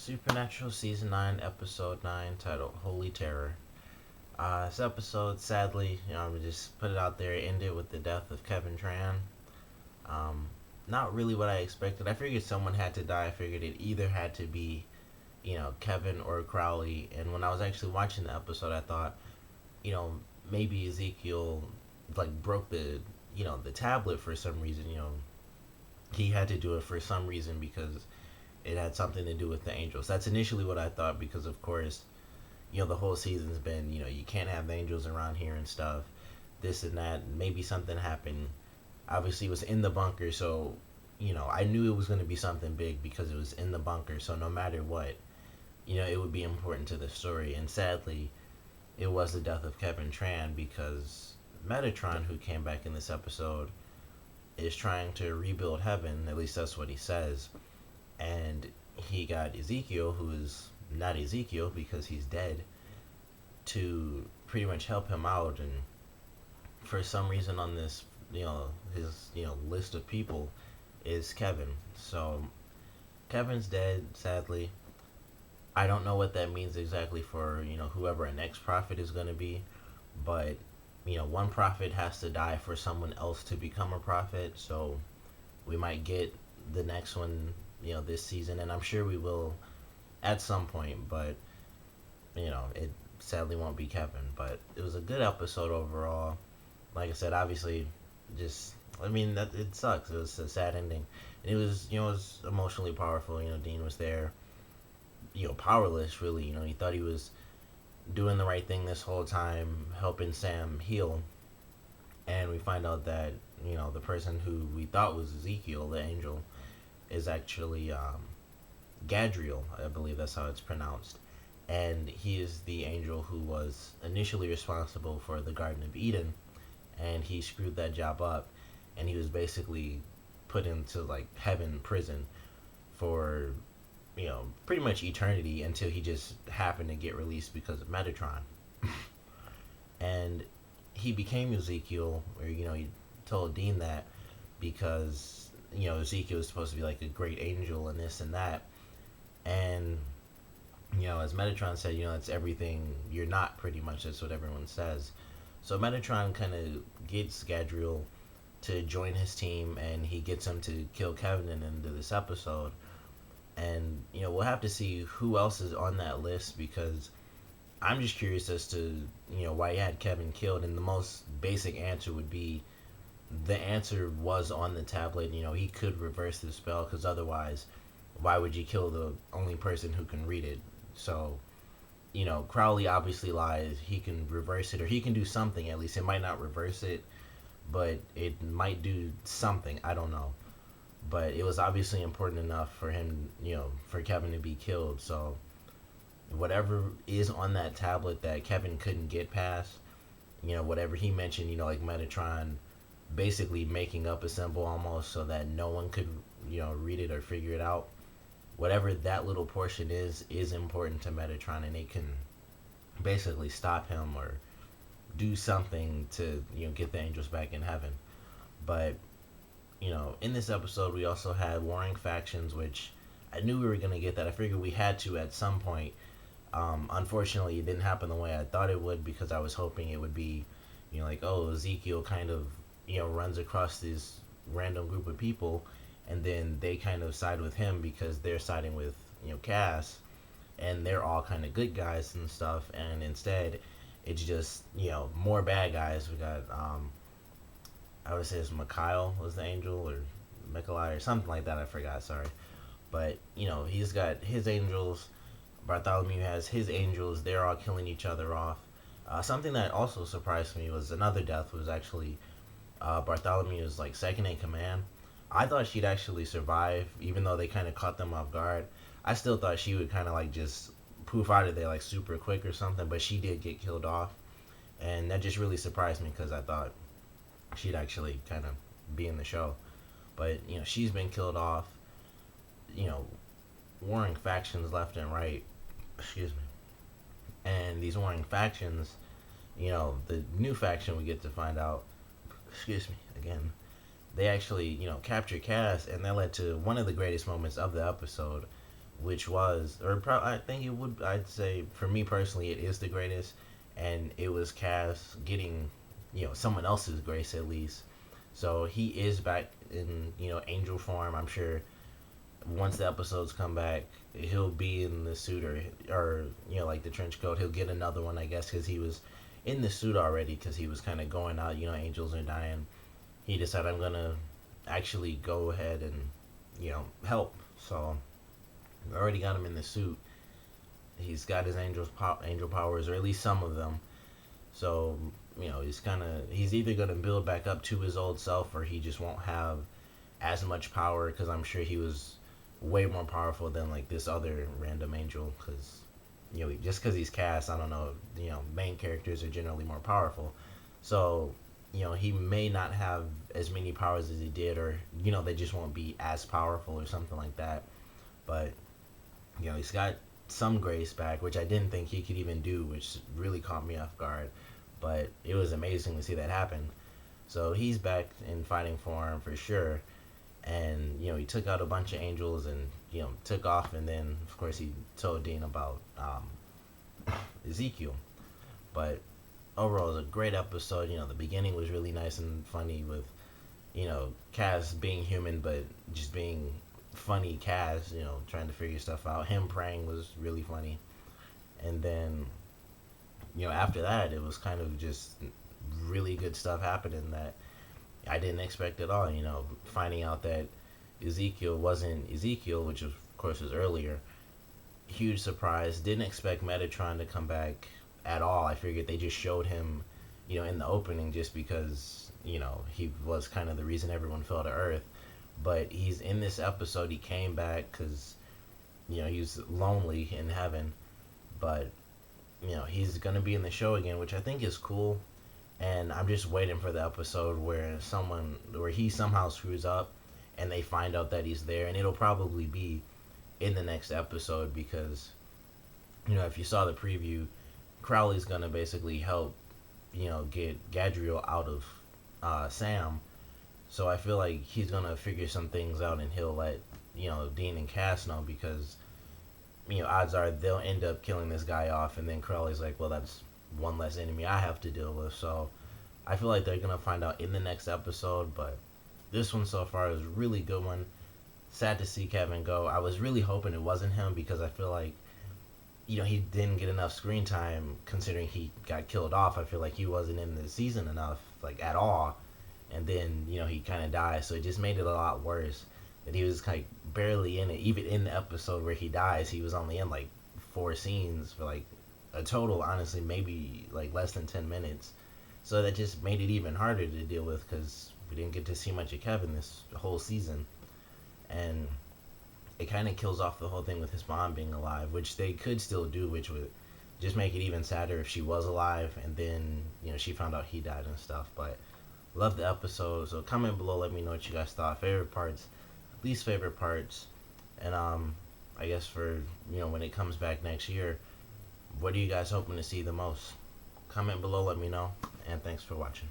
Supernatural Season 9, Episode 9, titled Holy Terror. This episode, sadly, we just put it out there, ended with the death of Kevin Tran. Um, Not really what I expected. I figured someone had to die. I figured it either had to be, Kevin or Crowley. And when I was actually watching the episode, I thought, you know, maybe Ezekiel, broke the tablet for some reason. He had to do it for some reason because it had something to do with the angels. That's initially what I thought because, of course, the whole season's been, you can't have angels around here and stuff, this and that. Maybe something happened. Obviously, it was in the bunker, so, I knew it was going to be something big because it was in the bunker. So no matter what, it would be important to the story. And sadly, it was the death of Kevin Tran because Metatron, who came back in this episode, is trying to rebuild heaven. At least that's what he says. And he got Ezekiel, who is not Ezekiel because he's dead, to pretty much help him out. And for some reason on this, his list of people is Kevin. So Kevin's dead, sadly. I don't know what that means exactly for whoever our next prophet is going to be, but one prophet has to die for someone else to become a prophet. So we might get the next one this season, and I'm sure we will at some point, but it sadly won't be Kevin. But it was a good episode overall. Like I said, obviously, that it sucks. It was a sad ending, and it was it was emotionally powerful. Dean was there, powerless really. He thought he was doing the right thing this whole time, helping Sam heal, and we find out that the person who we thought was Ezekiel, the angel, is actually Gadriel, I believe that's how it's pronounced. And he is the angel who was initially responsible for the Garden of Eden, and he screwed that job up, and he was basically put into heaven prison for pretty much eternity until he just happened to get released because of Metatron. And he became Ezekiel, or he told Dean that because Ezekiel was supposed to be like a great angel and this and that. And, as Metatron said, it's everything you're not, pretty much. That's what everyone says. So Metatron kind of gets Gadriel to join his team, and he gets him to kill Kevin in the end of this episode. And, we'll have to see who else is on that list because I'm just curious as to, why he had Kevin killed. And the most basic answer would be the answer was on the tablet. He could reverse the spell because otherwise, why would you kill the only person who can read it? So, Crowley obviously lies. He can reverse it, or he can do something at least. It might not reverse it, but it might do something. I don't know. But it was obviously important enough for him, for Kevin to be killed. So, whatever is on that tablet that Kevin couldn't get past, whatever he mentioned, like Metatron basically making up a symbol almost so that no one could read it or figure it out. Whatever that little portion is important to Metatron, and it can basically stop him or do something to get the angels back in heaven. But in this episode we also had warring factions, which I knew we were going to get that. I figured we had to at some point. Unfortunately, it didn't happen the way I thought it would because I was hoping it would be Ezekiel kind of runs across this random group of people, and then they kind of side with him because they're siding with Cass, and they're all kind of good guys and stuff. And instead, it's just more bad guys. We got I would say it's Mikhail was the angel, or Mikolai or something like that. I forgot. Sorry, but he's got his angels. Bartholomew has his angels. They're all killing each other off. Something that also surprised me was another death was actually Bartholomew's second in command. I thought she'd actually survive, even though they kind of caught them off guard. I still thought she would kind of just poof out of there super quick or something, but she did get killed off, and that just really surprised me because I thought she'd actually kind of be in the show. But she's been killed off. Warring factions left and right. Excuse me. And these warring factions, the new faction we get to find out, excuse me, again, they actually, captured Cass, and that led to one of the greatest moments of the episode, which was, I think it would, I'd say for me personally, it is the greatest, and it was Cass getting, someone else's grace at least. So he is back in, angel form. I'm sure once the episodes come back, he'll be in the suit or like the trench coat. He'll get another one, I guess, because he was in the suit already because he was kind of going out. Angels are dying. He decided I'm gonna actually go ahead and help. So I already got him in the suit. He's got his angel powers, or at least some of them. So he's either gonna build back up to his old self, or he just won't have as much power because I'm sure he was way more powerful than like this other random angel. Because just because he's cast, I don't know. Main characters are generally more powerful, so he may not have as many powers as he did, or they just won't be as powerful or something like that. But he's got some grace back, which I didn't think he could even do, which really caught me off guard. But it was amazing to see that happen. So he's back in fighting form for sure. And he took out a bunch of angels and took off. And then of course he told Dean about Ezekiel. But overall, it was a great episode. The beginning was really nice and funny with Cass being human, but just being funny Cass, trying to figure stuff out. Him praying was really funny. And then, after that, it was kind of just really good stuff happening that I didn't expect at all. Finding out that Ezekiel wasn't Ezekiel, which of course was earlier. Huge surprise. Didn't expect Metatron to come back at all. I figured they just showed him, in the opening just because, he was kind of the reason everyone fell to Earth. But he's in this episode. He came back because, he was lonely in heaven. But, he's going to be in the show again, which I think is cool. And I'm just waiting for the episode where he somehow screws up and they find out that he's there. And it'll probably be in the next episode because, if you saw the preview, Crowley's going to basically help, get Gadriel out of Sam. So I feel like he's going to figure some things out and he'll let, Dean and Cass know because, odds are they'll end up killing this guy off. And then Crowley's like, well, that's one less enemy I have to deal with. So I feel like they're going to find out in the next episode. But this one so far is a really good one. Sad to see Kevin go. I was really hoping it wasn't him because I feel like, he didn't get enough screen time considering he got killed off. I feel like he wasn't in the season enough, like at all. And then, he kind of died. So it just made it a lot worse that he was like barely in it. Even in the episode where he dies, he was only in like 4 scenes for like a total, honestly, maybe like less than 10 minutes. So that just made it even harder to deal with because we didn't get to see much of Kevin this whole season. And it kind of kills off the whole thing with his mom being alive, which they could still do, which would just make it even sadder if she was alive and then, she found out he died and stuff. But love the episode. So comment below, let me know what you guys thought. Favorite parts, least favorite parts. And I guess for, when it comes back next year, what are you guys hoping to see the most? Comment below, let me know. And thanks for watching.